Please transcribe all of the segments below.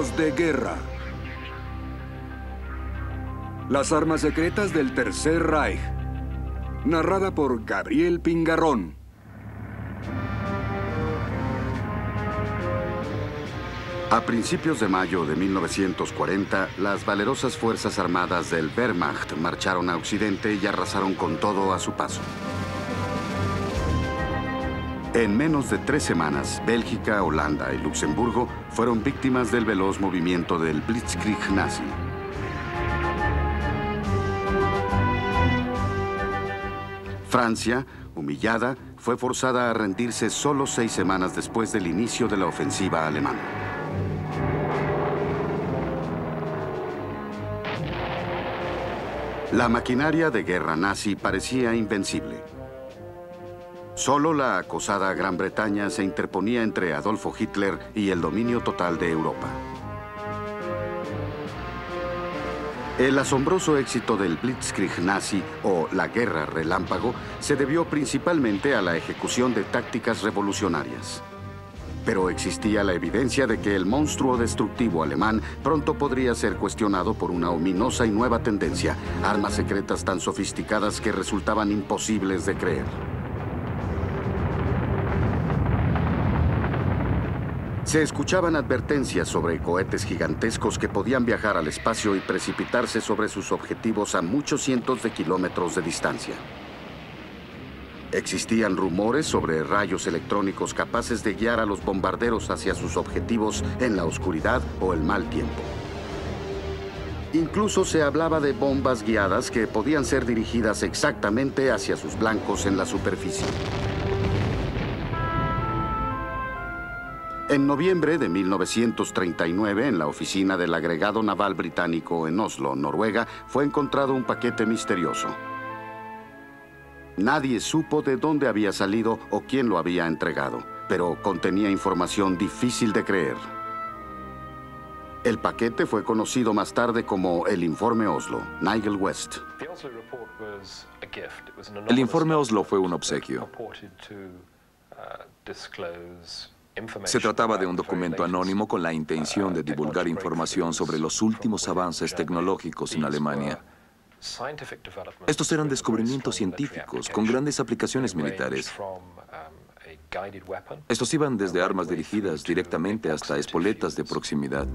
Secretos de Guerra. Las armas secretas del Tercer Reich. Narrada por Gabriel Pingarrón. A principios de mayo de 1940, las valerosas fuerzas armadas del Wehrmacht marcharon a Occidente y arrasaron con todo a su paso. En menos de 3 semanas, Bélgica, Holanda y Luxemburgo fueron víctimas del veloz movimiento del Blitzkrieg nazi. Francia, humillada, fue forzada a rendirse solo 6 semanas después del inicio de la ofensiva alemana. La maquinaria de guerra nazi parecía invencible. Solo la acosada Gran Bretaña se interponía entre Adolfo Hitler y el dominio total de Europa. El asombroso éxito del Blitzkrieg nazi, o la Guerra Relámpago, se debió principalmente a la ejecución de tácticas revolucionarias. Pero existía la evidencia de que el monstruo destructivo alemán pronto podría ser cuestionado por una ominosa y nueva tendencia, armas secretas tan sofisticadas que resultaban imposibles de creer. Se escuchaban advertencias sobre cohetes gigantescos que podían viajar al espacio y precipitarse sobre sus objetivos a muchos cientos de kilómetros de distancia. Existían rumores sobre rayos electrónicos capaces de guiar a los bombarderos hacia sus objetivos en la oscuridad o el mal tiempo. Incluso se hablaba de bombas guiadas que podían ser dirigidas exactamente hacia sus blancos en la superficie. En noviembre de 1939, en la oficina del agregado naval británico en Oslo, Noruega, fue encontrado un paquete misterioso. Nadie supo de dónde había salido o quién lo había entregado, pero contenía información difícil de creer. El paquete fue conocido más tarde como el Informe Oslo, Nigel West. El Informe Oslo fue un obsequio. Se trataba de un documento anónimo con la intención de divulgar información sobre los últimos avances tecnológicos en Alemania. Estos eran descubrimientos científicos con grandes aplicaciones militares. Estos iban desde armas dirigidas directamente hasta espoletas de proximidad.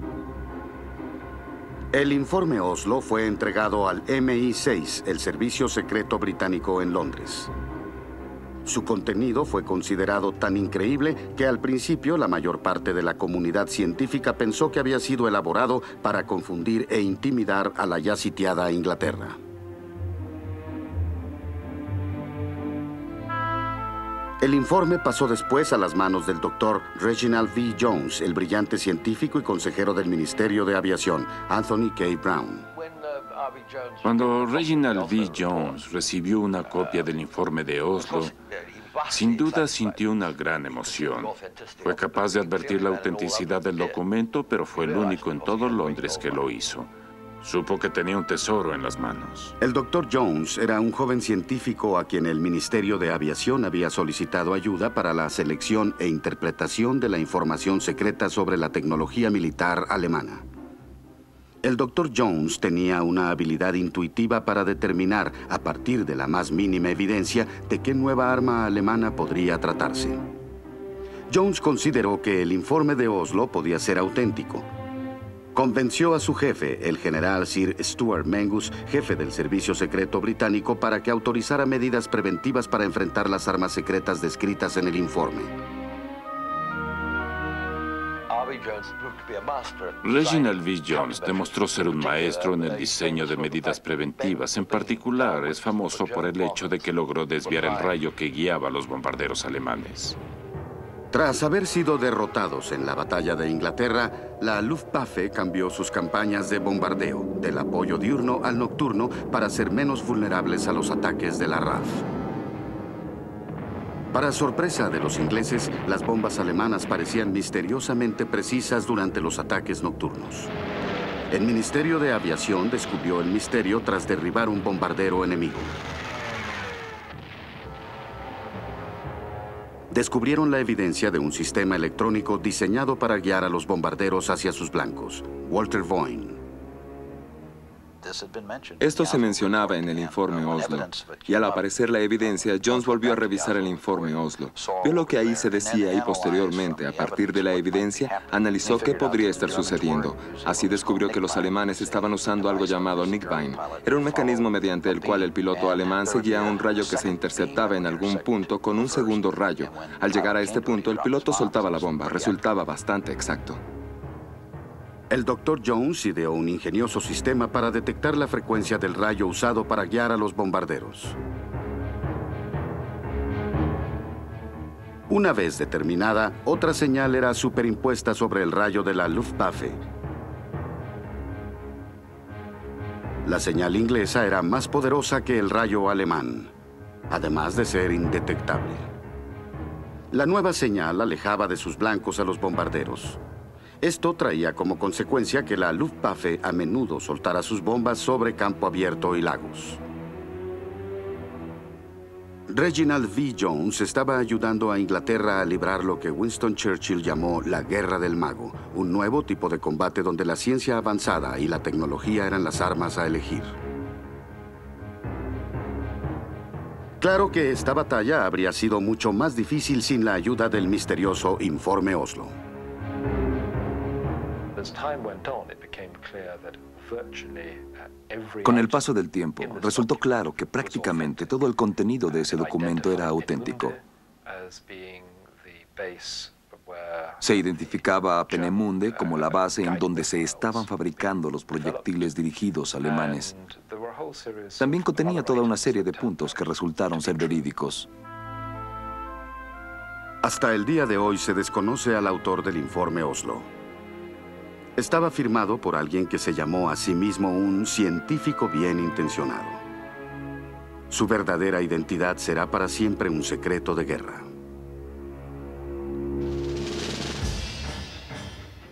El Informe Oslo fue entregado al MI6, el servicio secreto británico en Londres. Su contenido fue considerado tan increíble que al principio la mayor parte de la comunidad científica pensó que había sido elaborado para confundir e intimidar a la ya sitiada Inglaterra. El informe pasó después a las manos del doctor Reginald V. Jones, el brillante científico y consejero del Ministerio de Aviación, Anthony K. Brown. Cuando Reginald V. Jones recibió una copia del informe de Oslo, sin duda sintió una gran emoción. Fue capaz de advertir la autenticidad del documento, pero fue el único en todo Londres que lo hizo. Supo que tenía un tesoro en las manos. El Dr. Jones era un joven científico a quien el Ministerio de Aviación había solicitado ayuda para la selección e interpretación de la información secreta sobre la tecnología militar alemana. El Dr. Jones tenía una habilidad intuitiva para determinar, a partir de la más mínima evidencia, de qué nueva arma alemana podría tratarse. Jones consideró que el informe de Oslo podía ser auténtico. Convenció a su jefe, el general Sir Stuart Mengus, jefe del Servicio Secreto Británico, para que autorizara medidas preventivas para enfrentar las armas secretas descritas en el informe. Reginald V. Jones demostró ser un maestro en el diseño de medidas preventivas. En particular, es famoso por el hecho de que logró desviar el rayo que guiaba a los bombarderos alemanes. Tras haber sido derrotados en la batalla de Inglaterra, la Luftwaffe cambió sus campañas de bombardeo, del apoyo diurno al nocturno, para ser menos vulnerables a los ataques de la RAF. Para sorpresa de los ingleses, las bombas alemanas parecían misteriosamente precisas durante los ataques nocturnos. El Ministerio de Aviación descubrió el misterio tras derribar un bombardero enemigo. descubrieron la evidencia de un sistema electrónico diseñado para guiar a los bombarderos hacia sus blancos. Walter Boyne. Esto se mencionaba en el informe Oslo, y al aparecer la evidencia, Jones volvió a revisar el informe Oslo. Vio lo que ahí se decía y posteriormente, a partir de la evidencia, analizó qué podría estar sucediendo. Así descubrió que los alemanes estaban usando algo llamado Nickbein. Era un mecanismo mediante el cual el piloto alemán seguía un rayo que se interceptaba en algún punto con un segundo rayo. Al llegar a este punto, el piloto soltaba la bomba. Resultaba bastante exacto. El Dr. Jones ideó un ingenioso sistema para detectar la frecuencia del rayo usado para guiar a los bombarderos. Una vez determinada, otra señal era superimpuesta sobre el rayo de la Luftwaffe. La señal inglesa era más poderosa que el rayo alemán, además de ser indetectable. La nueva señal alejaba de sus blancos a los bombarderos. Esto traía como consecuencia que la Luftwaffe a menudo soltara sus bombas sobre campo abierto y lagos. Reginald V. Jones estaba ayudando a Inglaterra a librar lo que Winston Churchill llamó la Guerra del Mago, un nuevo tipo de combate donde la ciencia avanzada y la tecnología eran las armas a elegir. Claro que esta batalla habría sido mucho más difícil sin la ayuda del misterioso Informe Oslo. Con el paso del tiempo, resultó claro que prácticamente todo el contenido de ese documento era auténtico. Se identificaba a Peenemünde como la base en donde se estaban fabricando los proyectiles dirigidos alemanes. También contenía toda una serie de puntos que resultaron ser verídicos. Hasta el día de hoy se desconoce al autor del Informe Oslo. Estaba firmado por alguien que se llamó a sí mismo un científico bien intencionado. Su verdadera identidad será para siempre un secreto de guerra.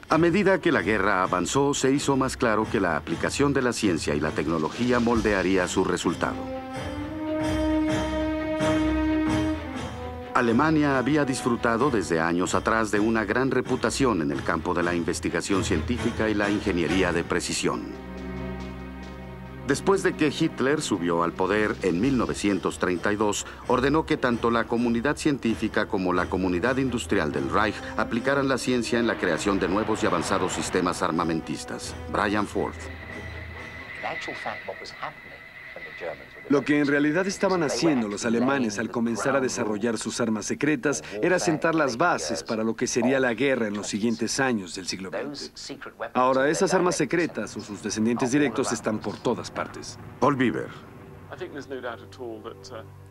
A medida que la guerra avanzó, se hizo más claro que la aplicación de la ciencia y la tecnología moldearía su resultado. Alemania había disfrutado desde años atrás de una gran reputación en el campo de la investigación científica y la ingeniería de precisión. Después de que Hitler subió al poder en 1932, ordenó que tanto la comunidad científica como la comunidad industrial del Reich aplicaran la ciencia en la creación de nuevos y avanzados sistemas armamentistas. Brian Ford. Lo que en realidad estaban haciendo los alemanes al comenzar a desarrollar sus armas secretas era sentar las bases para lo que sería la guerra en los siguientes años del siglo XX. Ahora, esas armas secretas o sus descendientes directos están por todas partes. Paul Bieber.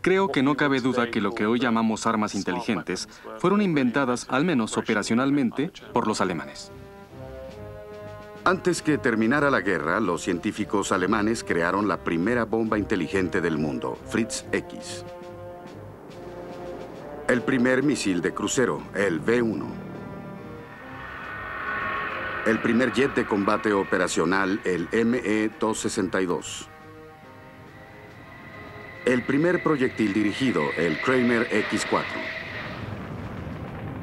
Creo que no cabe duda que lo que hoy llamamos armas inteligentes fueron inventadas, al menos operacionalmente, por los alemanes. Antes que terminara la guerra, los científicos alemanes crearon la primera bomba inteligente del mundo, Fritz X. El primer misil de crucero, el V-1. El primer jet de combate operacional, el ME-262. El primer proyectil dirigido, el Kramer X-4.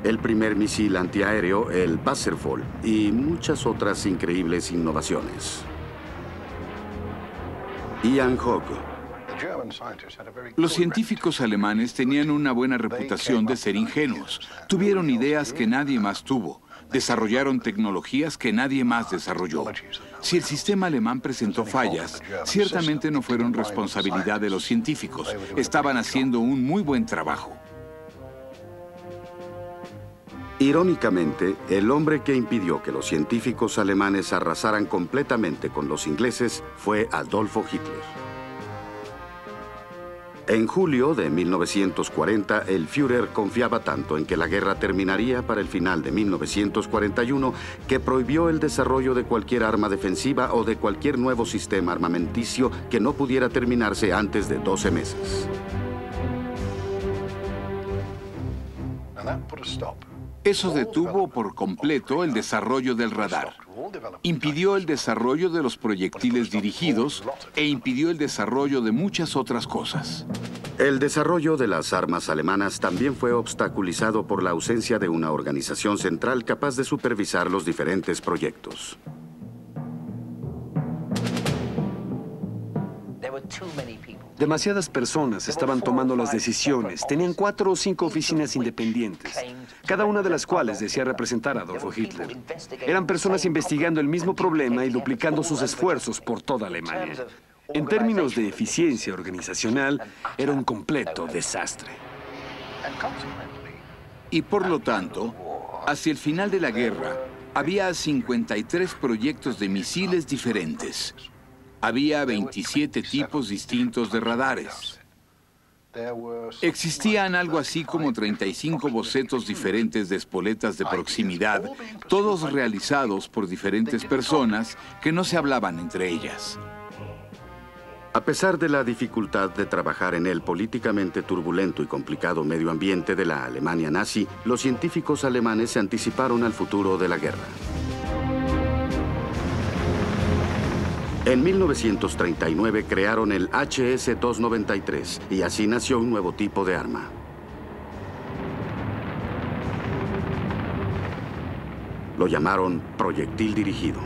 El primer misil antiaéreo, el Wasserfall, y muchas otras increíbles innovaciones. Ian Hogg. Los científicos alemanes tenían una buena reputación de ser ingenuos. Tuvieron ideas que nadie más tuvo. Desarrollaron tecnologías que nadie más desarrolló. Si el sistema alemán presentó fallas, ciertamente no fueron responsabilidad de los científicos. Estaban haciendo un muy buen trabajo. Irónicamente, el hombre que impidió que los científicos alemanes arrasaran completamente con los ingleses fue Adolfo Hitler. En julio de 1940, el Führer confiaba tanto en que la guerra terminaría para el final de 1941 que prohibió el desarrollo de cualquier arma defensiva o de cualquier nuevo sistema armamenticio que no pudiera terminarse antes de 12 meses. Eso detuvo por completo el desarrollo del radar. Impidió el desarrollo de los proyectiles dirigidos e impidió el desarrollo de muchas otras cosas. El desarrollo de las armas alemanas también fue obstaculizado por la ausencia de una organización central capaz de supervisar los diferentes proyectos. Demasiadas personas estaban tomando las decisiones. Tenían 4 o 5 oficinas independientes, cada una de las cuales decía representar a Adolfo Hitler. Eran personas investigando el mismo problema y duplicando sus esfuerzos por toda Alemania. En términos de eficiencia organizacional, era un completo desastre. Y por lo tanto, hacia el final de la guerra, había 53 proyectos de misiles diferentes. Había 27 tipos distintos de radares. Existían algo así como 35 bocetos diferentes de espoletas de proximidad, todos realizados por diferentes personas que no se hablaban entre ellas. A pesar de la dificultad de trabajar en el políticamente turbulento y complicado medio ambiente de la Alemania nazi, los científicos alemanes se anticiparon al futuro de la guerra. En 1939 crearon el HS-293 y así nació un nuevo tipo de arma. Lo llamaron proyectil dirigido.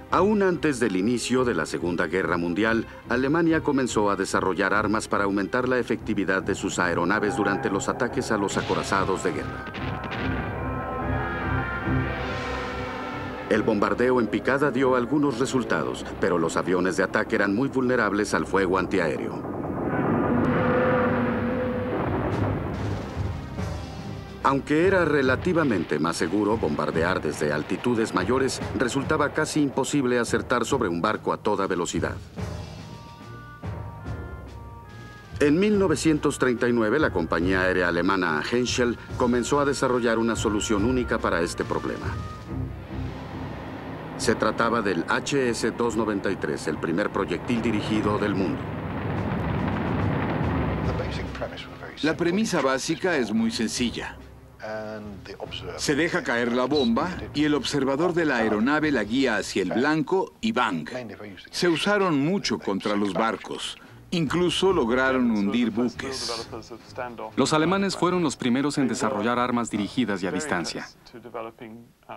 Aún antes del inicio de la Segunda Guerra Mundial, Alemania comenzó a desarrollar armas para aumentar la efectividad de sus aeronaves durante los ataques a los acorazados de guerra. El bombardeo en picada dio algunos resultados, pero los aviones de ataque eran muy vulnerables al fuego antiaéreo. Aunque era relativamente más seguro bombardear desde altitudes mayores, resultaba casi imposible acertar sobre un barco a toda velocidad. En 1939, la compañía aérea alemana Henschel comenzó a desarrollar una solución única para este problema. Se trataba del HS-293, el primer proyectil dirigido del mundo. La premisa básica es muy sencilla. Se deja caer la bomba y el observador de la aeronave la guía hacia el blanco y ¡bang! Se usaron mucho contra los barcos. Incluso lograron hundir buques. Los alemanes fueron los primeros en desarrollar armas dirigidas y a distancia.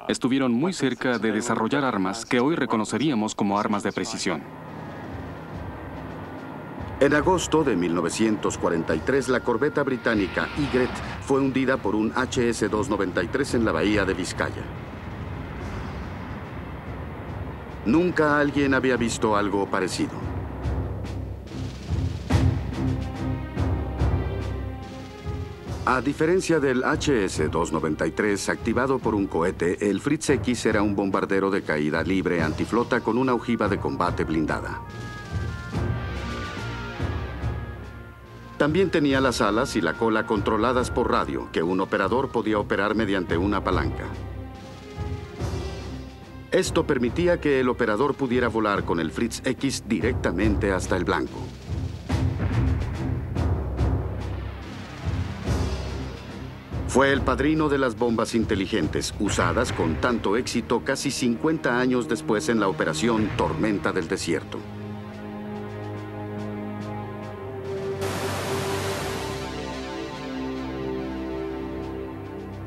Estuvieron muy cerca de desarrollar armas que hoy reconoceríamos como armas de precisión. En agosto de 1943, la corbeta británica Egret fue hundida por un HS-293 en la bahía de Vizcaya. Nunca alguien había visto algo parecido. A diferencia del HS-293 activado por un cohete, el Fritz X era un bombardero de caída libre antiflota con una ojiva de combate blindada. También tenía las alas y la cola controladas por radio, que un operador podía operar mediante una palanca. Esto permitía que el operador pudiera volar con el Fritz X directamente hasta el blanco. Fue el padrino de las bombas inteligentes, usadas con tanto éxito casi 50 años después en la operación Tormenta del Desierto.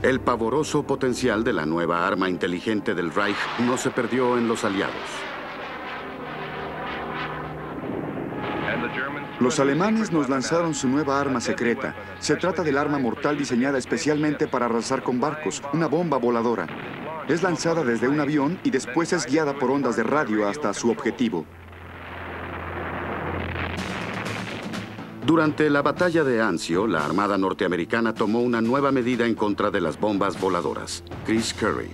El pavoroso potencial de la nueva arma inteligente del Reich no se perdió en los aliados. Los alemanes nos lanzaron su nueva arma secreta. Se trata del arma mortal diseñada especialmente para arrasar con barcos, una bomba voladora. Es lanzada desde un avión y después es guiada por ondas de radio hasta su objetivo. Durante la batalla de Anzio, la Armada norteamericana tomó una nueva medida en contra de las bombas voladoras. Chris Curry.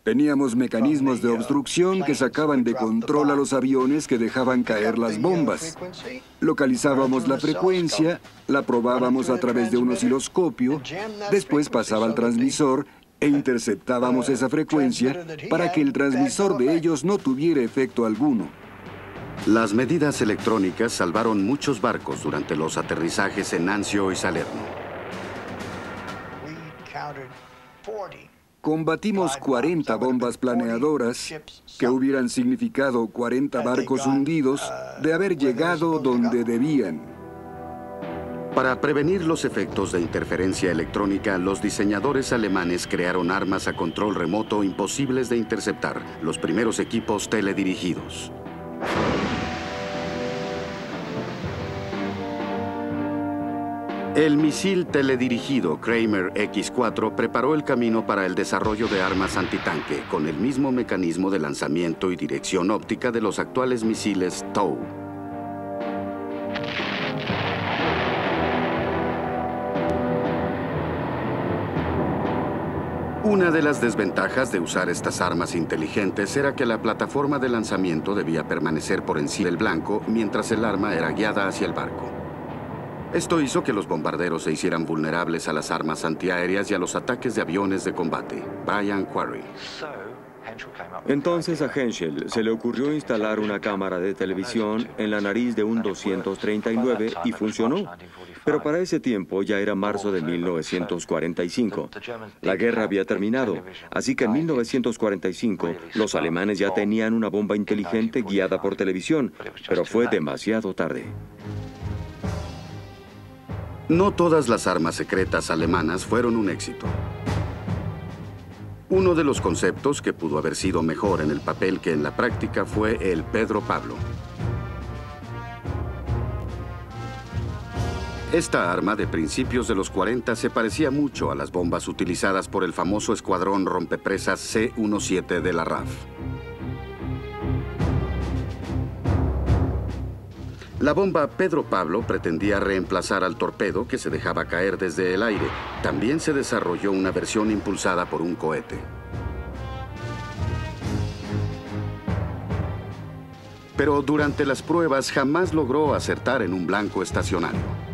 Teníamos mecanismos de obstrucción que sacaban de control a los aviones que dejaban caer las bombas. Localizábamos la frecuencia, la probábamos a través de un osciloscopio, después pasaba al transmisor e interceptábamos esa frecuencia para que el transmisor de ellos no tuviera efecto alguno. Las medidas electrónicas salvaron muchos barcos durante los aterrizajes en Anzio y Salerno. Combatimos 40 bombas planeadoras que hubieran significado 40 barcos hundidos de haber llegado donde debían. Para prevenir los efectos de interferencia electrónica, los diseñadores alemanes crearon armas a control remoto imposibles de interceptar, los primeros equipos teledirigidos. El misil teledirigido Kramer X4 preparó el camino para el desarrollo de armas antitanque con el mismo mecanismo de lanzamiento y dirección óptica de los actuales misiles TOW. Una de las desventajas de usar estas armas inteligentes era que la plataforma de lanzamiento debía permanecer por encima del blanco mientras el arma era guiada hacia el barco. Esto hizo que los bombarderos se hicieran vulnerables a las armas antiaéreas y a los ataques de aviones de combate. Brian Quarry. Entonces a Henschel se le ocurrió instalar una cámara de televisión en la nariz de un 239 y funcionó. Pero para ese tiempo ya era marzo de 1945. La guerra había terminado, así que en 1945 los alemanes ya tenían una bomba inteligente guiada por televisión, pero fue demasiado tarde. No todas las armas secretas alemanas fueron un éxito. Uno de los conceptos que pudo haber sido mejor en el papel que en la práctica fue el Pedro Pablo. Esta arma de principios de los 40 se parecía mucho a las bombas utilizadas por el famoso escuadrón rompepresas C-17 de la RAF. La bomba Pedro Pablo pretendía reemplazar al torpedo que se dejaba caer desde el aire. También se desarrolló una versión impulsada por un cohete. Pero durante las pruebas jamás logró acertar en un blanco estacionario.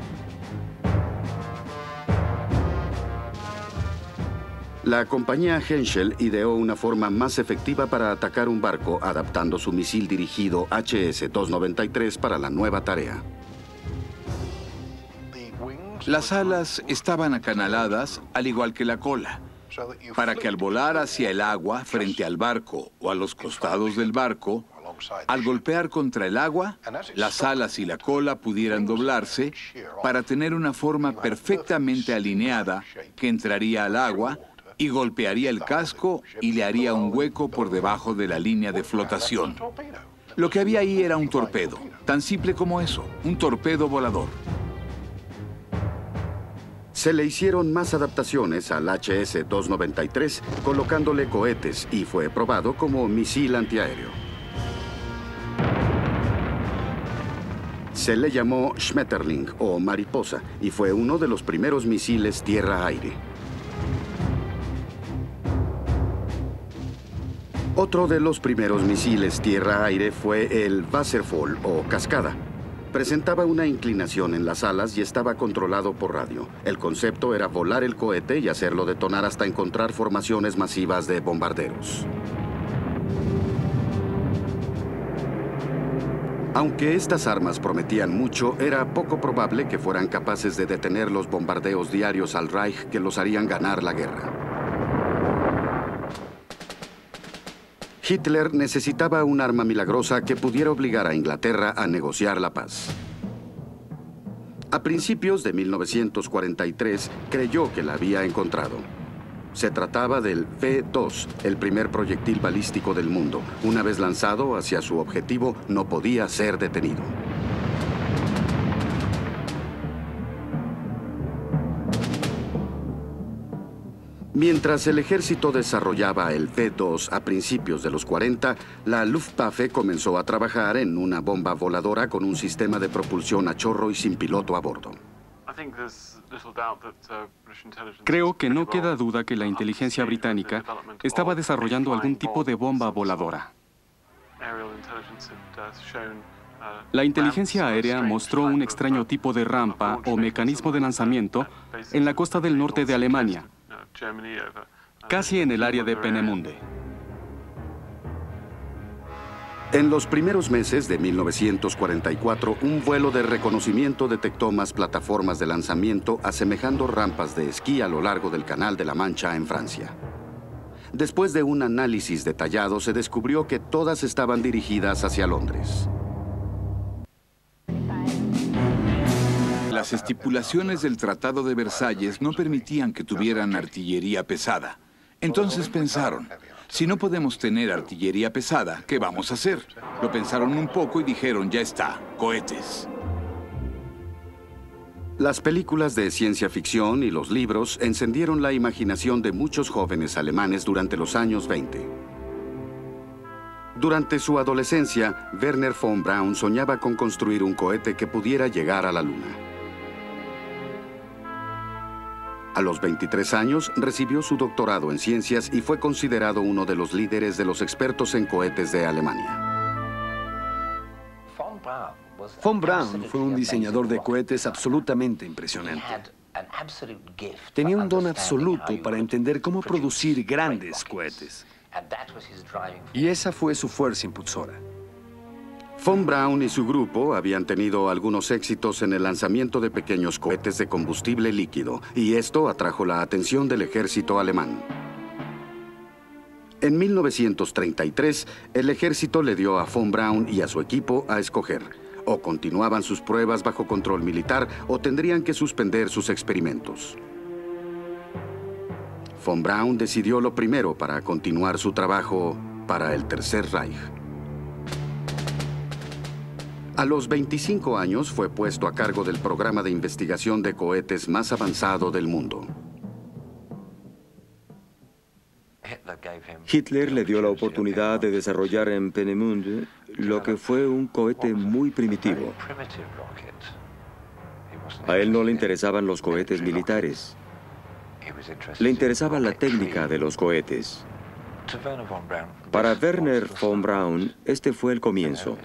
La compañía Henschel ideó una forma más efectiva para atacar un barco, adaptando su misil dirigido HS-293 para la nueva tarea. Las alas estaban acanaladas, al igual que la cola, para que al volar hacia el agua, frente al barco o a los costados del barco, al golpear contra el agua, las alas y la cola pudieran doblarse para tener una forma perfectamente alineada que entraría al agua y golpearía el casco y le haría un hueco por debajo de la línea de flotación. Lo que había ahí era un torpedo, tan simple como eso, un torpedo volador. Se le hicieron más adaptaciones al HS-293, colocándole cohetes, y fue probado como misil antiaéreo. Se le llamó Schmetterling o mariposa y fue uno de los primeros misiles tierra-aire. Otro de los primeros misiles tierra-aire fue el Wasserfall o cascada. Presentaba una inclinación en las alas y estaba controlado por radio. El concepto era volar el cohete y hacerlo detonar hasta encontrar formaciones masivas de bombarderos. Aunque estas armas prometían mucho, era poco probable que fueran capaces de detener los bombardeos diarios al Reich que los harían ganar la guerra. Hitler necesitaba un arma milagrosa que pudiera obligar a Inglaterra a negociar la paz. A principios de 1943, creyó que la había encontrado. Se trataba del V-2, el primer proyectil balístico del mundo. Una vez lanzado hacia su objetivo, no podía ser detenido. Mientras el ejército desarrollaba el V-2 a principios de los 40, la Luftwaffe comenzó a trabajar en una bomba voladora con un sistema de propulsión a chorro y sin piloto a bordo. Creo que no queda duda que la inteligencia británica estaba desarrollando algún tipo de bomba voladora. La inteligencia aérea mostró un extraño tipo de rampa o mecanismo de lanzamiento en la costa del norte de Alemania, casi en el área de Peenemünde. En los primeros meses de 1944, un vuelo de reconocimiento detectó más plataformas de lanzamiento asemejando rampas de esquí a lo largo del Canal de la Mancha en Francia. Después de un análisis detallado, se descubrió que todas estaban dirigidas hacia Londres. Las estipulaciones del Tratado de Versalles no permitían que tuvieran artillería pesada. Entonces pensaron, si no podemos tener artillería pesada, ¿qué vamos a hacer? Lo pensaron un poco y dijeron, ya está, cohetes. Las películas de ciencia ficción y los libros encendieron la imaginación de muchos jóvenes alemanes durante los años 20. Durante su adolescencia, Wernher von Braun soñaba con construir un cohete que pudiera llegar a la Luna. A los 23 años, recibió su doctorado en ciencias y fue considerado uno de los líderes de los expertos en cohetes de Alemania. Von Braun fue un diseñador de cohetes absolutamente impresionante. Tenía un don absoluto para entender cómo producir grandes cohetes. Y esa fue su fuerza impulsora. Von Braun y su grupo habían tenido algunos éxitos en el lanzamiento de pequeños cohetes de combustible líquido, y esto atrajo la atención del ejército alemán. En 1933, el ejército le dio a von Braun y a su equipo a escoger: o continuaban sus pruebas bajo control militar o tendrían que suspender sus experimentos. Von Braun decidió lo primero para continuar su trabajo para el Tercer Reich. A los 25 años fue puesto a cargo del programa de investigación de cohetes más avanzado del mundo. Hitler le dio la oportunidad de desarrollar en Peenemünde lo que fue un cohete muy primitivo. A él no le interesaban los cohetes militares. Le interesaba la técnica de los cohetes. Para Wernher von Braun, este fue el comienzo.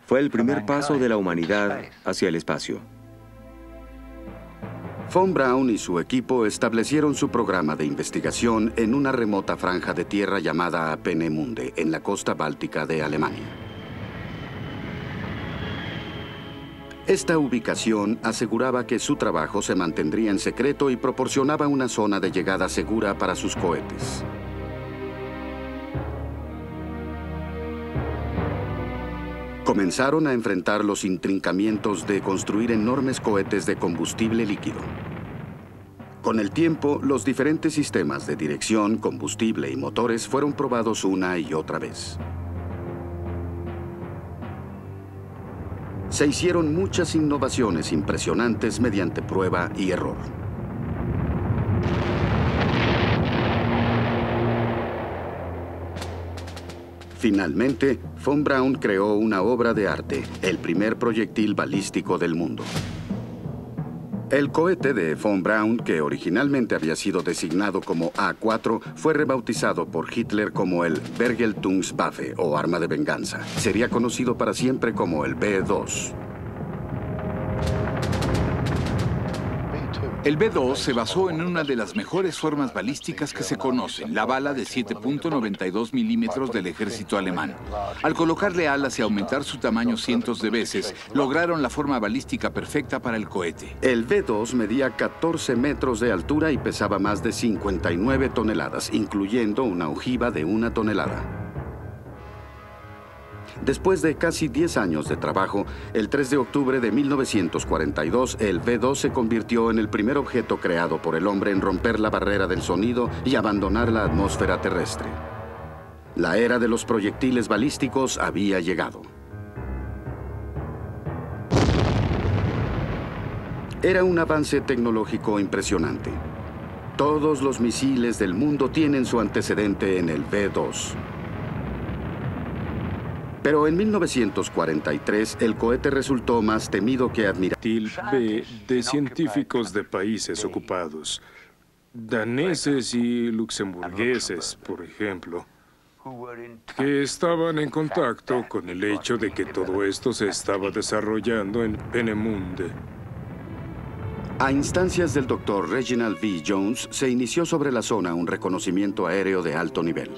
Fue el primer paso de la humanidad hacia el espacio. Von Braun y su equipo establecieron su programa de investigación en una remota franja de tierra llamada Peenemünde, en la costa báltica de Alemania. Esta ubicación aseguraba que su trabajo se mantendría en secreto y proporcionaba una zona de llegada segura para sus cohetes. Comenzaron a enfrentar los intrincamientos de construir enormes cohetes de combustible líquido. Con el tiempo, los diferentes sistemas de dirección, combustible y motores fueron probados una y otra vez. Se hicieron muchas innovaciones impresionantes mediante prueba y error. Finalmente, von Braun creó una obra de arte, el primer proyectil balístico del mundo. El cohete de von Braun, que originalmente había sido designado como A4, fue rebautizado por Hitler como el Vergeltungswaffe, o arma de venganza. Sería conocido para siempre como el B-2. El B-2 se basó en una de las mejores formas balísticas que se conocen, la bala de 7.92 milímetros del ejército alemán. Al colocarle alas y aumentar su tamaño cientos de veces, lograron la forma balística perfecta para el cohete. El B-2 medía 14 metros de altura y pesaba más de 59 toneladas, incluyendo una ojiva de 1 tonelada. Después de casi 10 años de trabajo, el 3 de octubre de 1942, el B-2 se convirtió en el primer objeto creado por el hombre en romper la barrera del sonido y abandonar la atmósfera terrestre. La era de los proyectiles balísticos había llegado. Era un avance tecnológico impresionante. Todos los misiles del mundo tienen su antecedente en el B-2. Pero en 1943, el cohete resultó más temido que admirado. B de científicos de países ocupados, daneses y luxemburgueses, por ejemplo, que estaban en contacto con el hecho de que todo esto se estaba desarrollando en Peenemünde. A instancias del Dr. Reginald V. Jones, se inició sobre la zona un reconocimiento aéreo de alto nivel.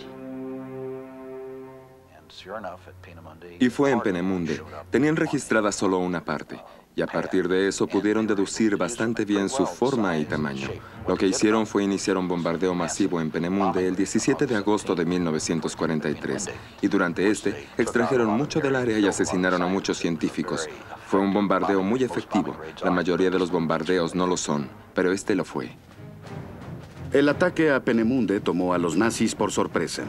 Y fue en Peenemünde. Tenían registrada solo una parte, y a partir de eso pudieron deducir bastante bien su forma y tamaño. Lo que hicieron fue iniciar un bombardeo masivo en Peenemünde el 17 de agosto de 1943, y durante este extrajeron mucho del área y asesinaron a muchos científicos. Fue un bombardeo muy efectivo. La mayoría de los bombardeos no lo son, pero este lo fue. El ataque a Peenemünde tomó a los nazis por sorpresa.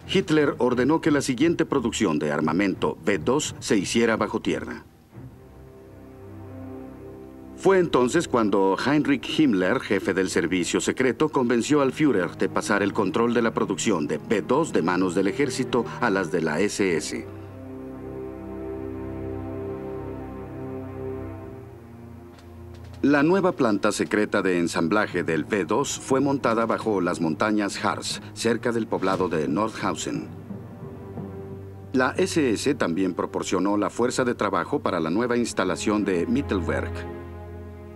Hitler ordenó que la siguiente producción de armamento V2 se hiciera bajo tierra. Fue entonces cuando Heinrich Himmler, jefe del servicio secreto, convenció al Führer de pasar el control de la producción de V2 de manos del ejército a las de la SS. La nueva planta secreta de ensamblaje del V2 fue montada bajo las montañas Harz, cerca del poblado de Nordhausen. La SS también proporcionó la fuerza de trabajo para la nueva instalación de Mittelwerk.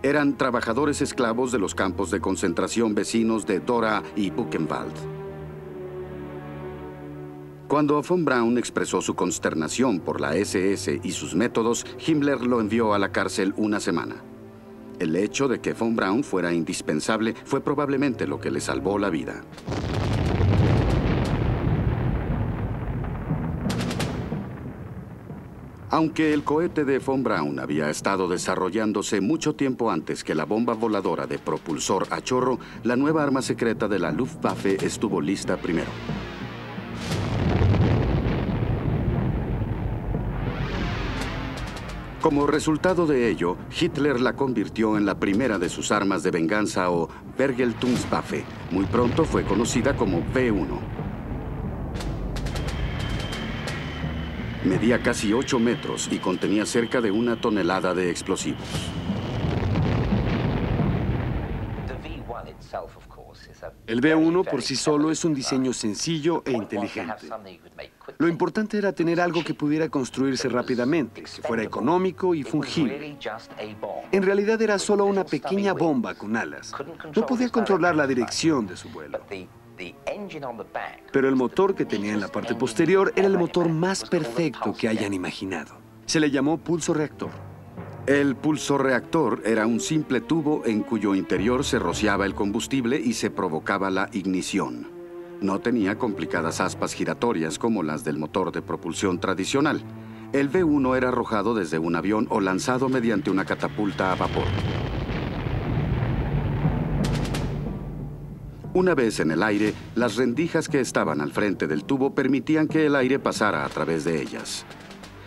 Eran trabajadores esclavos de los campos de concentración vecinos de Dora y Buchenwald. Cuando von Braun expresó su consternación por la SS y sus métodos, Himmler lo envió a la cárcel una semana. El hecho de que von Braun fuera indispensable fue probablemente lo que le salvó la vida. Aunque el cohete de von Braun había estado desarrollándose mucho tiempo antes que la bomba voladora de propulsor a chorro, la nueva arma secreta de la Luftwaffe estuvo lista primero. Como resultado de ello, Hitler la convirtió en la primera de sus armas de venganza o Vergeltungswaffe. Muy pronto fue conocida como V1. Medía casi 8 metros y contenía cerca de 1 tonelada de explosivos. El V1 por sí solo es un diseño sencillo e inteligente. Lo importante era tener algo que pudiera construirse rápidamente, que fuera económico y fungible. En realidad era solo una pequeña bomba con alas. No podía controlar la dirección de su vuelo. Pero el motor que tenía en la parte posterior era el motor más perfecto que hayan imaginado. Se le llamó pulsorreactor. El pulsorreactor era un simple tubo en cuyo interior se rociaba el combustible y se provocaba la ignición. No tenía complicadas aspas giratorias como las del motor de propulsión tradicional. El V1 era arrojado desde un avión o lanzado mediante una catapulta a vapor. Una vez en el aire, las rendijas que estaban al frente del tubo permitían que el aire pasara a través de ellas.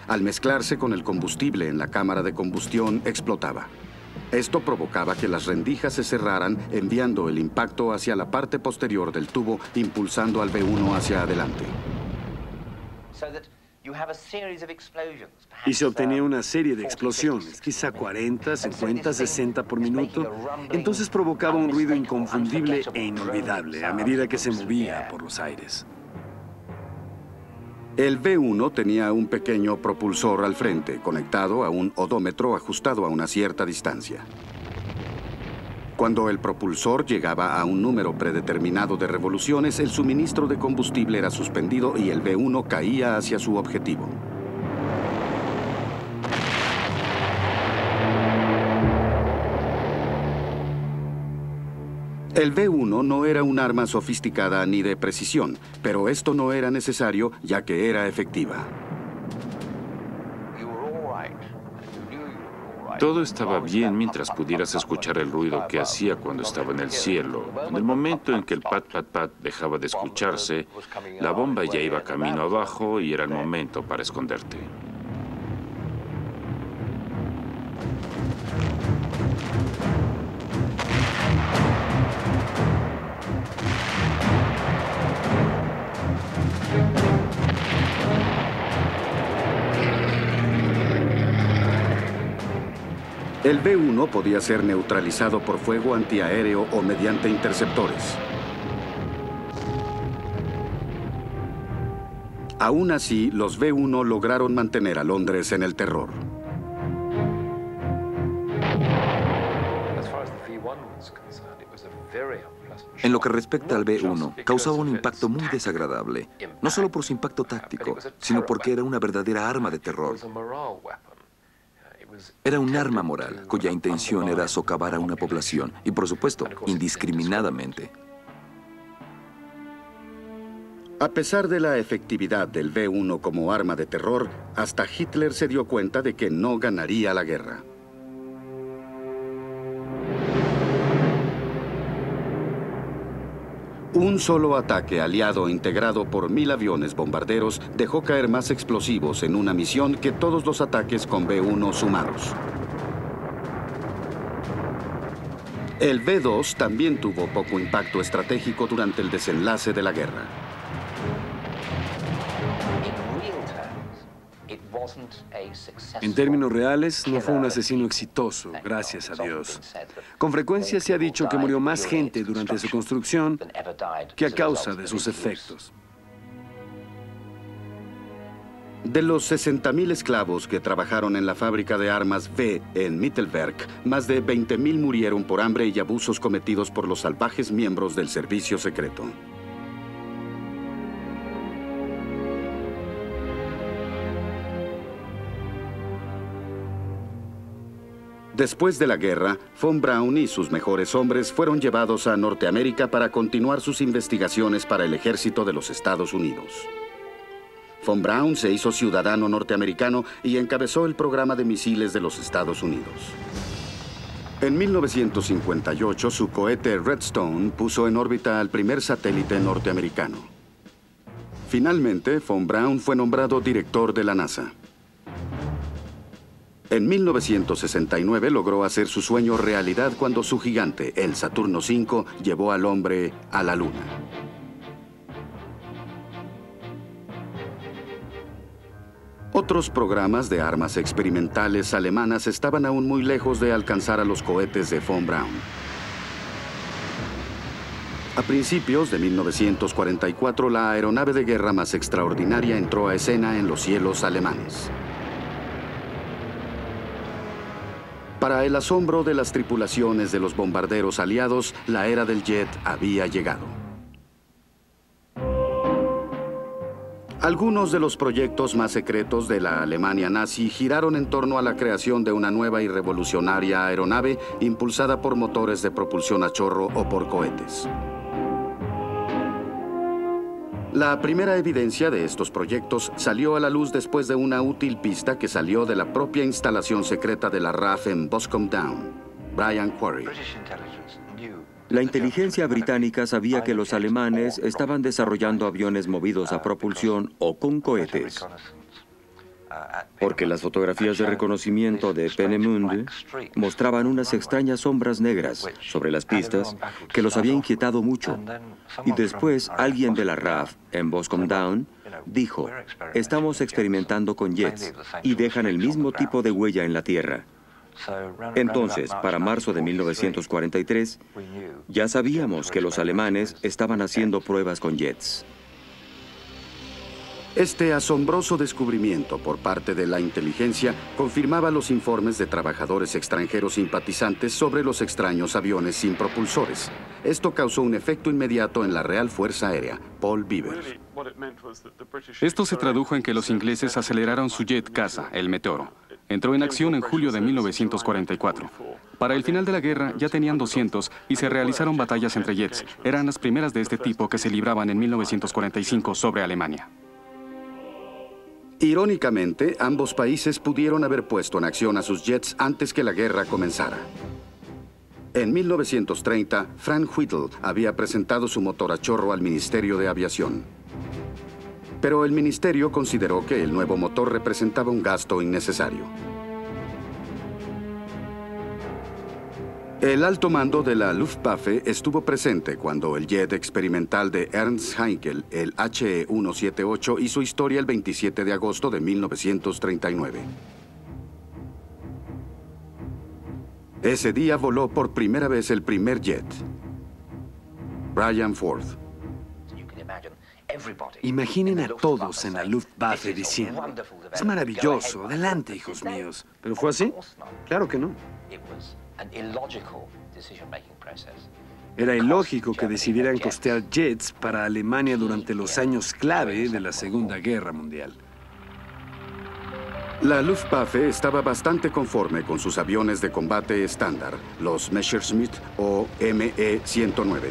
Al mezclarse con el combustible en la cámara de combustión, explotaba. Esto provocaba que las rendijas se cerraran, enviando el impacto hacia la parte posterior del tubo, impulsando al V1 hacia adelante. Y se obtenía una serie de explosiones, quizá 40, 50, 60 por minuto. Entonces provocaba un ruido inconfundible e inolvidable a medida que se movía por los aires. El V1 tenía un pequeño propulsor al frente, conectado a un odómetro ajustado a una cierta distancia. Cuando el propulsor llegaba a un número predeterminado de revoluciones, el suministro de combustible era suspendido y el V1 caía hacia su objetivo. El V1 no era un arma sofisticada ni de precisión, pero esto no era necesario ya que era efectiva. Todo estaba bien mientras pudieras escuchar el ruido que hacía cuando estaba en el cielo. En el momento en que el pat-pat-pat dejaba de escucharse, la bomba ya iba camino abajo y era el momento para esconderte. El V1 podía ser neutralizado por fuego antiaéreo o mediante interceptores. Aún así, los V1 lograron mantener a Londres en el terror. En lo que respecta al B-1, causaba un impacto muy desagradable, no solo por su impacto táctico, sino porque era una verdadera arma de terror. Era un arma moral, cuya intención era socavar a una población, y por supuesto, indiscriminadamente. A pesar de la efectividad del B-1 como arma de terror, hasta Hitler se dio cuenta de que no ganaría la guerra. Un solo ataque aliado integrado por 1000 aviones bombarderos dejó caer más explosivos en una misión que todos los ataques con B-1 sumados. El B-2 también tuvo poco impacto estratégico durante el desenlace de la guerra. En términos reales, no fue un asesino exitoso, gracias a Dios. Con frecuencia se ha dicho que murió más gente durante su construcción que a causa de sus efectos. De los 60.000 esclavos que trabajaron en la fábrica de armas V en Mittelberg, más de 20.000 murieron por hambre y abusos cometidos por los salvajes miembros del servicio secreto. Después de la guerra, von Braun y sus mejores hombres fueron llevados a Norteamérica para continuar sus investigaciones para el ejército de los Estados Unidos. Von Braun se hizo ciudadano norteamericano y encabezó el programa de misiles de los Estados Unidos. En 1958, su cohete Redstone puso en órbita al primer satélite norteamericano. Finalmente, von Braun fue nombrado director de la NASA. En 1969 logró hacer su sueño realidad cuando su gigante, el Saturno V, llevó al hombre a la Luna. Otros programas de armas experimentales alemanas estaban aún muy lejos de alcanzar a los cohetes de von Braun. A principios de 1944, la aeronave de guerra más extraordinaria entró a escena en los cielos alemanes. Para el asombro de las tripulaciones de los bombarderos aliados, la era del jet había llegado. Algunos de los proyectos más secretos de la Alemania nazi giraron en torno a la creación de una nueva y revolucionaria aeronave impulsada por motores de propulsión a chorro o por cohetes. La primera evidencia de estos proyectos salió a la luz después de una útil pista que salió de la propia instalación secreta de la RAF en Boscombe Down, Brian Quarry. La inteligencia británica sabía que los alemanes estaban desarrollando aviones movidos a propulsión o con cohetes, porque las fotografías de reconocimiento de Peenemünde mostraban unas extrañas sombras negras sobre las pistas que los había inquietado mucho. Y después alguien de la RAF en Boscombe Down dijo, estamos experimentando con jets y dejan el mismo tipo de huella en la tierra. Entonces, para marzo de 1943, ya sabíamos que los alemanes estaban haciendo pruebas con jets. Este asombroso descubrimiento por parte de la inteligencia confirmaba los informes de trabajadores extranjeros simpatizantes sobre los extraños aviones sin propulsores. Esto causó un efecto inmediato en la Real Fuerza Aérea, Paul Beaver. Esto se tradujo en que los ingleses aceleraron su jet caza, el Meteoro. Entró en acción en julio de 1944. Para el final de la guerra ya tenían 200 y se realizaron batallas entre jets. Eran las primeras de este tipo que se libraban en 1945 sobre Alemania. Irónicamente, ambos países pudieron haber puesto en acción a sus jets antes que la guerra comenzara. En 1930, Frank Whittle había presentado su motor a chorro al Ministerio de Aviación. Pero el ministerio consideró que el nuevo motor representaba un gasto innecesario. El alto mando de la Luftwaffe estuvo presente cuando el jet experimental de Ernst Heinkel, el HE-178, hizo historia el 27 de agosto de 1939. Ese día voló por primera vez el primer jet, Brian Ford. Imaginen a todos en la Luftwaffe diciendo, es maravilloso, adelante, hijos míos. ¿Pero fue así? Claro que no. Era ilógico que decidieran costear jets para Alemania durante los años clave de la Segunda Guerra Mundial. La Luftwaffe estaba bastante conforme con sus aviones de combate estándar, los Messerschmitt o ME-109.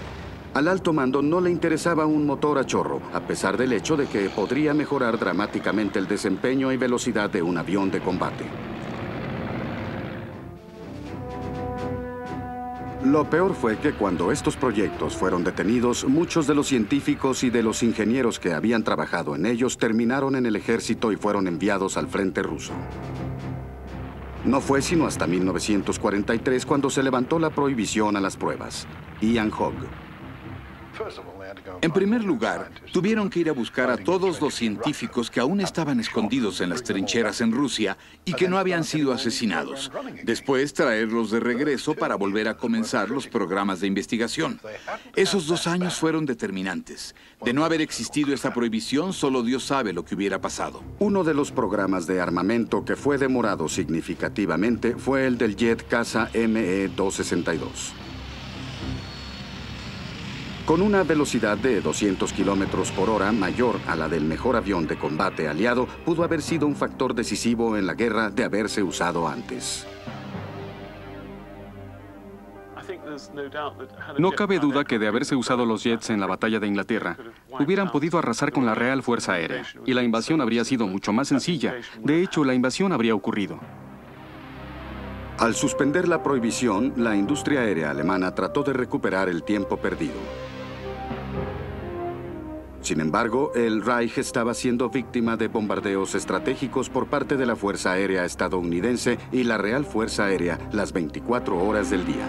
Al alto mando no le interesaba un motor a chorro, a pesar del hecho de que podría mejorar dramáticamente el desempeño y velocidad de un avión de combate. Lo peor fue que cuando estos proyectos fueron detenidos, muchos de los científicos y de los ingenieros que habían trabajado en ellos terminaron en el ejército y fueron enviados al frente ruso. No fue sino hasta 1943 cuando se levantó la prohibición a las pruebas. Ian Hogg. En primer lugar, tuvieron que ir a buscar a todos los científicos que aún estaban escondidos en las trincheras en Rusia y que no habían sido asesinados. Después, traerlos de regreso para volver a comenzar los programas de investigación. Esos 2 años fueron determinantes. De no haber existido esta prohibición, solo Dios sabe lo que hubiera pasado. Uno de los programas de armamento que fue demorado significativamente fue el del jet caza ME-262. Con una velocidad de 200 kilómetros por hora mayor a la del mejor avión de combate aliado, pudo haber sido un factor decisivo en la guerra de haberse usado antes. No cabe duda que de haberse usado los jets en la batalla de Inglaterra, hubieran podido arrasar con la Real Fuerza Aérea, y la invasión habría sido mucho más sencilla. De hecho, la invasión habría ocurrido. Al suspender la prohibición, la industria aérea alemana trató de recuperar el tiempo perdido. Sin embargo, el Reich estaba siendo víctima de bombardeos estratégicos por parte de la Fuerza Aérea estadounidense y la Real Fuerza Aérea las 24 horas del día.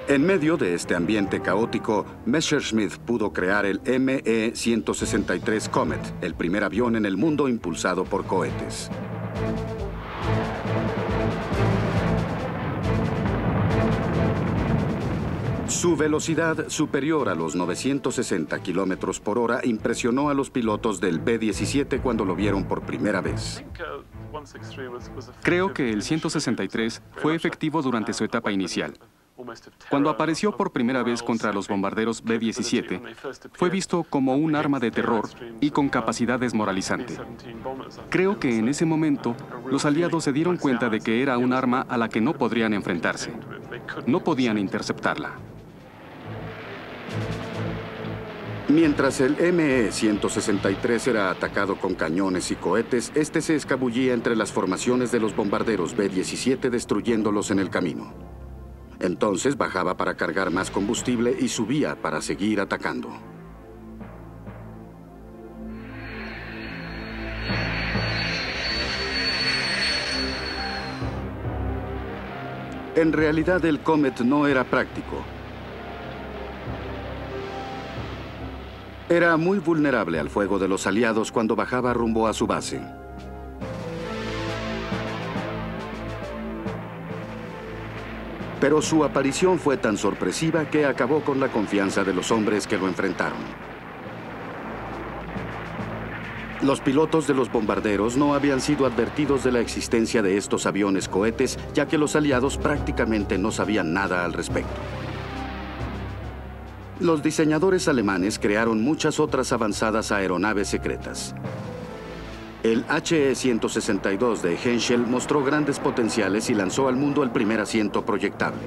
En medio de este ambiente caótico, Messerschmitt pudo crear el ME-163 Comet, el primer avión en el mundo impulsado por cohetes. Su velocidad, superior a los 960 kilómetros por hora, impresionó a los pilotos del B-17 cuando lo vieron por primera vez. Creo que el 163 fue efectivo durante su etapa inicial. Cuando apareció por primera vez contra los bombarderos B-17, fue visto como un arma de terror y con capacidad desmoralizante. Creo que en ese momento, los aliados se dieron cuenta de que era un arma a la que no podrían enfrentarse. No podían interceptarla. Mientras el ME-163 era atacado con cañones y cohetes, este se escabullía entre las formaciones de los bombarderos B-17 destruyéndolos en el camino. Entonces bajaba para cargar más combustible y subía para seguir atacando. En realidad el Comet no era práctico. Era muy vulnerable al fuego de los aliados cuando bajaba rumbo a su base. Pero su aparición fue tan sorpresiva que acabó con la confianza de los hombres que lo enfrentaron. Los pilotos de los bombarderos no habían sido advertidos de la existencia de estos aviones cohetes, ya que los aliados prácticamente no sabían nada al respecto. Los diseñadores alemanes crearon muchas otras avanzadas aeronaves secretas. El HE-162 de Henschel mostró grandes potenciales y lanzó al mundo el primer asiento proyectable.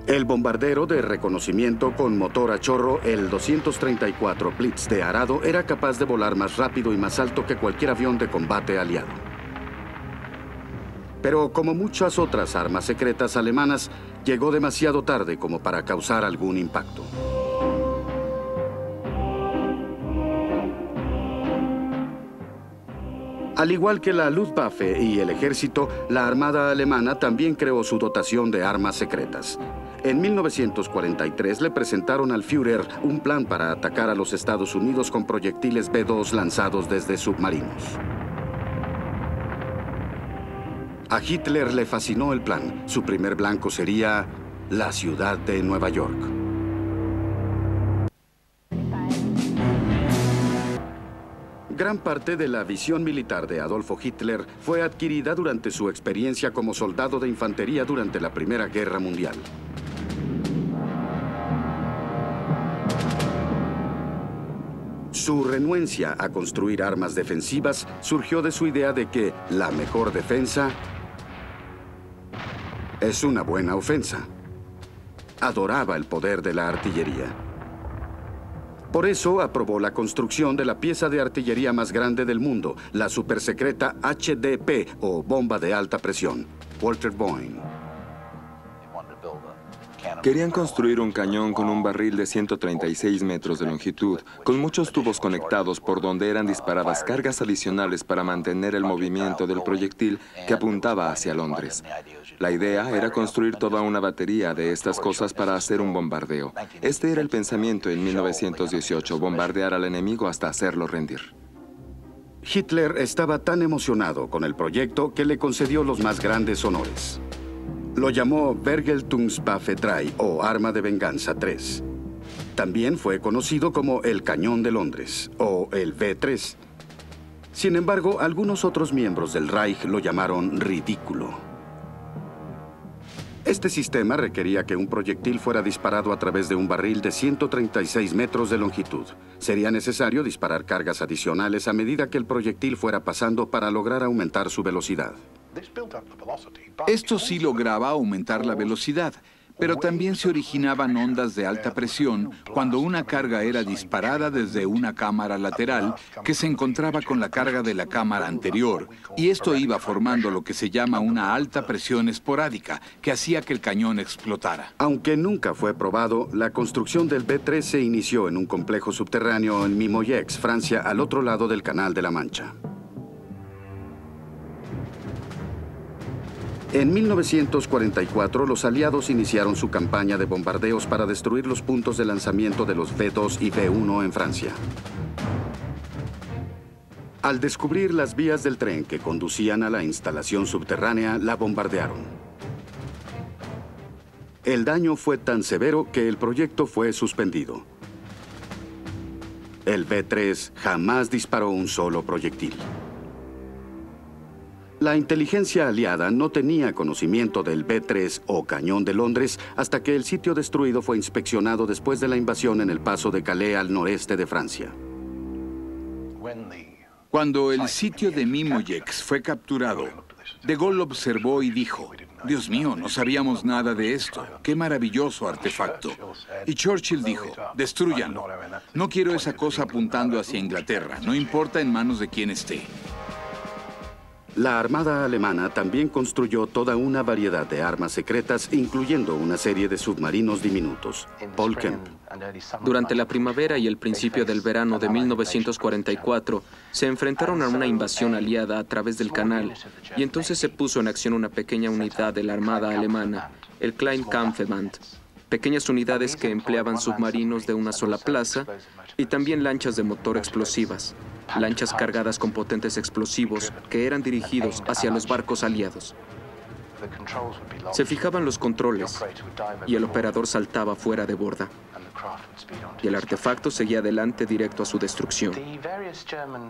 El bombardero de reconocimiento con motor a chorro, el 234 Blitz de Arado, era capaz de volar más rápido y más alto que cualquier avión de combate aliado. Pero como muchas otras armas secretas alemanas, llegó demasiado tarde como para causar algún impacto. Al igual que la Luftwaffe y el ejército, la Armada alemana también creó su dotación de armas secretas. En 1943 le presentaron al Führer un plan para atacar a los Estados Unidos con proyectiles B-2 lanzados desde submarinos. A Hitler le fascinó el plan. Su primer blanco sería la ciudad de Nueva York. Gran parte de la visión militar de Adolfo Hitler fue adquirida durante su experiencia como soldado de infantería durante la Primera Guerra Mundial. Su renuencia a construir armas defensivas surgió de su idea de que la mejor defensa es una buena ofensa. Adoraba el poder de la artillería. Por eso aprobó la construcción de la pieza de artillería más grande del mundo, la supersecreta HDP, o bomba de alta presión, Walter Boyne. Querían construir un cañón con un barril de 136 metros de longitud, con muchos tubos conectados por donde eran disparadas cargas adicionales para mantener el movimiento del proyectil que apuntaba hacia Londres. La idea era construir toda una batería de estas cosas para hacer un bombardeo. Este era el pensamiento en 1918, bombardear al enemigo hasta hacerlo rendir. Hitler estaba tan emocionado con el proyecto que le concedió los más grandes honores. Lo llamó Vergeltungswaffe 3 o Arma de Venganza 3. También fue conocido como el Cañón de Londres o el V3. Sin embargo, algunos otros miembros del Reich lo llamaron ridículo. Este sistema requería que un proyectil fuera disparado a través de un barril de 136 metros de longitud. Sería necesario disparar cargas adicionales a medida que el proyectil fuera pasando para lograr aumentar su velocidad. Esto sí lograba aumentar la velocidad, pero también se originaban ondas de alta presión cuando una carga era disparada desde una cámara lateral que se encontraba con la carga de la cámara anterior, y esto iba formando lo que se llama una alta presión esporádica, que hacía que el cañón explotara. Aunque nunca fue probado, la construcción del V3 se inició en un complejo subterráneo en Mimoyex, Francia, al otro lado del Canal de la Mancha. En 1944, los aliados iniciaron su campaña de bombardeos para destruir los puntos de lanzamiento de los V2 y V1 en Francia. Al descubrir las vías del tren que conducían a la instalación subterránea, la bombardearon. El daño fue tan severo que el proyecto fue suspendido. El V3 jamás disparó un solo proyectil. La inteligencia aliada no tenía conocimiento del V3 o Cañón de Londres hasta que el sitio destruido fue inspeccionado después de la invasión en el paso de Calais al noreste de Francia. Cuando el sitio de Mimoyex fue capturado, De Gaulle observó y dijo: «Dios mío, no sabíamos nada de esto. ¡Qué maravilloso artefacto!» Y Churchill dijo: «Destrúyanlo. No quiero esa cosa apuntando hacia Inglaterra, no importa en manos de quién esté». La Armada alemana también construyó toda una variedad de armas secretas, incluyendo una serie de submarinos diminutos. Paul Kemp. Durante la primavera y el principio del verano de 1944, se enfrentaron a una invasión aliada a través del canal, y entonces se puso en acción una pequeña unidad de la Armada alemana, el Kleinkampfband. Pequeñas unidades que empleaban submarinos de una sola plaza y también lanchas de motor explosivas. Lanchas cargadas con potentes explosivos que eran dirigidos hacia los barcos aliados. Se fijaban los controles y el operador saltaba fuera de borda. Y el artefacto seguía adelante directo a su destrucción.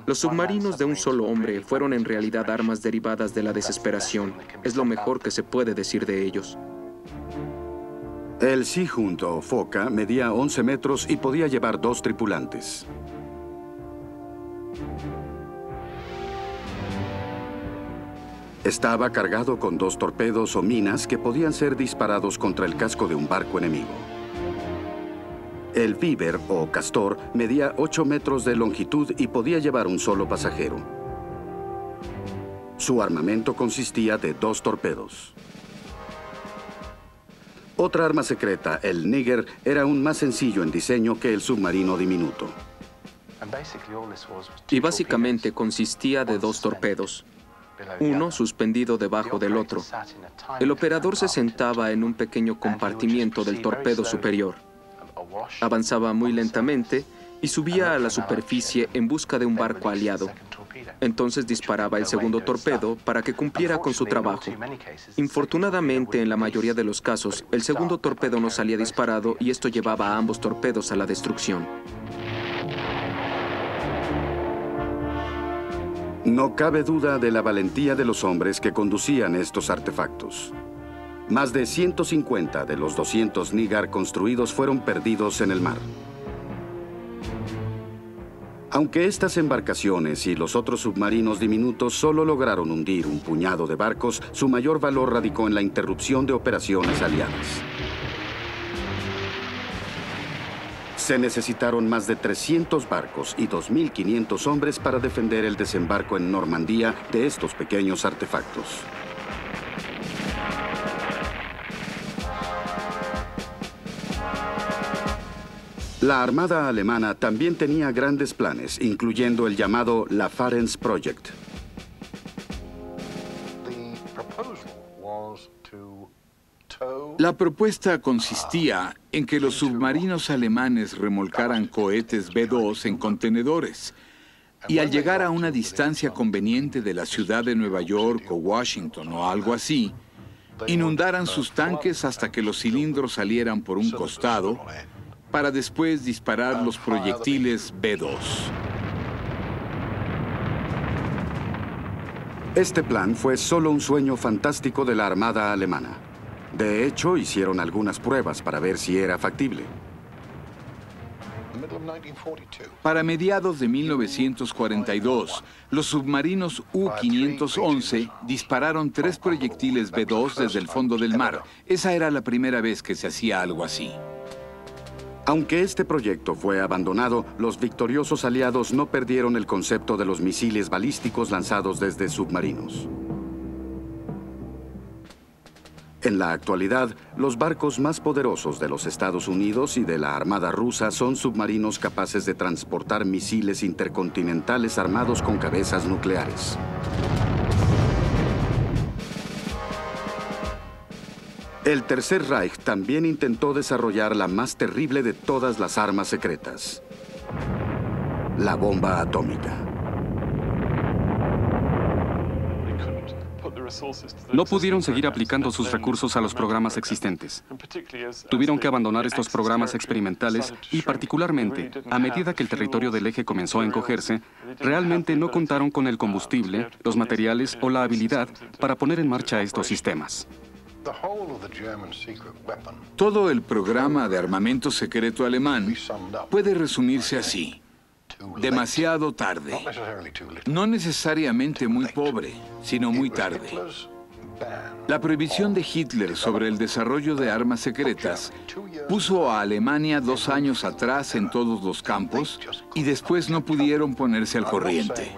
Los submarinos de un solo hombre fueron en realidad armas derivadas de la desesperación. Es lo mejor que se puede decir de ellos. El Seehund o Foca medía 11 metros y podía llevar 2 tripulantes. Estaba cargado con 2 torpedos o minas que podían ser disparados contra el casco de un barco enemigo. El Beaver o Castor medía 8 metros de longitud y podía llevar un solo pasajero. Su armamento consistía de 2 torpedos. Otra arma secreta, el Níger, era aún más sencillo en diseño que el submarino diminuto. Y básicamente consistía de 2 torpedos, uno suspendido debajo del otro. El operador se sentaba en un pequeño compartimiento del torpedo superior. Avanzaba muy lentamente y subía a la superficie en busca de un barco aliado. Entonces disparaba el segundo torpedo para que cumpliera con su trabajo. Infortunadamente, en la mayoría de los casos, el segundo torpedo no salía disparado y esto llevaba a ambos torpedos a la destrucción. No cabe duda de la valentía de los hombres que conducían estos artefactos. Más de 150 de los 200 Nigar construidos fueron perdidos en el mar. Aunque estas embarcaciones y los otros submarinos diminutos solo lograron hundir un puñado de barcos, su mayor valor radicó en la interrupción de operaciones aliadas. Se necesitaron más de 300 barcos y 2.500 hombres para defender el desembarco en Normandía de estos pequeños artefactos. La Armada alemana también tenía grandes planes, incluyendo el llamado Lafarens Project. La propuesta consistía en que los submarinos alemanes remolcaran cohetes B-2 en contenedores y al llegar a una distancia conveniente de la ciudad de Nueva York o Washington o algo así, inundaran sus tanques hasta que los cilindros salieran por un costado para después disparar los proyectiles B-2. Este plan fue solo un sueño fantástico de la Armada alemana. De hecho, hicieron algunas pruebas para ver si era factible. Para mediados de 1942, los submarinos U-511 dispararon 3 proyectiles B-2 desde el fondo del mar. Esa era la primera vez que se hacía algo así. Aunque este proyecto fue abandonado, los victoriosos aliados no perdieron el concepto de los misiles balísticos lanzados desde submarinos. En la actualidad, los barcos más poderosos de los Estados Unidos y de la Armada rusa son submarinos capaces de transportar misiles intercontinentales armados con cabezas nucleares. El Tercer Reich también intentó desarrollar la más terrible de todas las armas secretas: la bomba atómica. No pudieron seguir aplicando sus recursos a los programas existentes. Tuvieron que abandonar estos programas experimentales y, particularmente, a medida que el territorio del eje comenzó a encogerse, realmente no contaron con el combustible, los materiales o la habilidad para poner en marcha estos sistemas. Todo el programa de armamento secreto alemán puede resumirse así: demasiado tarde. No necesariamente muy pobre, sino muy tarde. La prohibición de Hitler sobre el desarrollo de armas secretas puso a Alemania 2 años atrás en todos los campos y después no pudieron ponerse al corriente.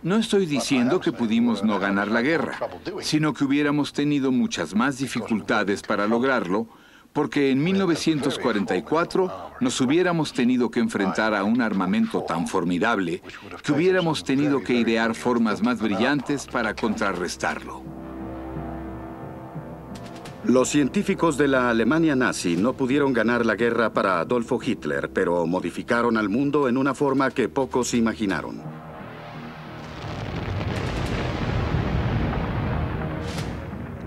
No estoy diciendo que pudimos no ganar la guerra, sino que hubiéramos tenido muchas más dificultades para lograrlo, porque en 1944 nos hubiéramos tenido que enfrentar a un armamento tan formidable que hubiéramos tenido que idear formas más brillantes para contrarrestarlo. Los científicos de la Alemania nazi no pudieron ganar la guerra para Adolfo Hitler, pero modificaron al mundo en una forma que pocos imaginaron.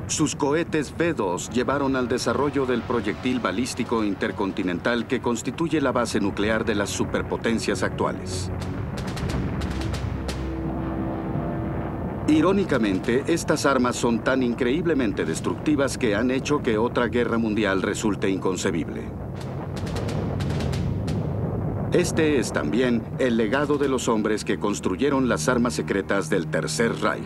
Sus cohetes B-2 llevaron al desarrollo del proyectil balístico intercontinental que constituye la base nuclear de las superpotencias actuales. Irónicamente, estas armas son tan increíblemente destructivas que han hecho que otra guerra mundial resulte inconcebible. Este es también el legado de los hombres que construyeron las armas secretas del Tercer Reich.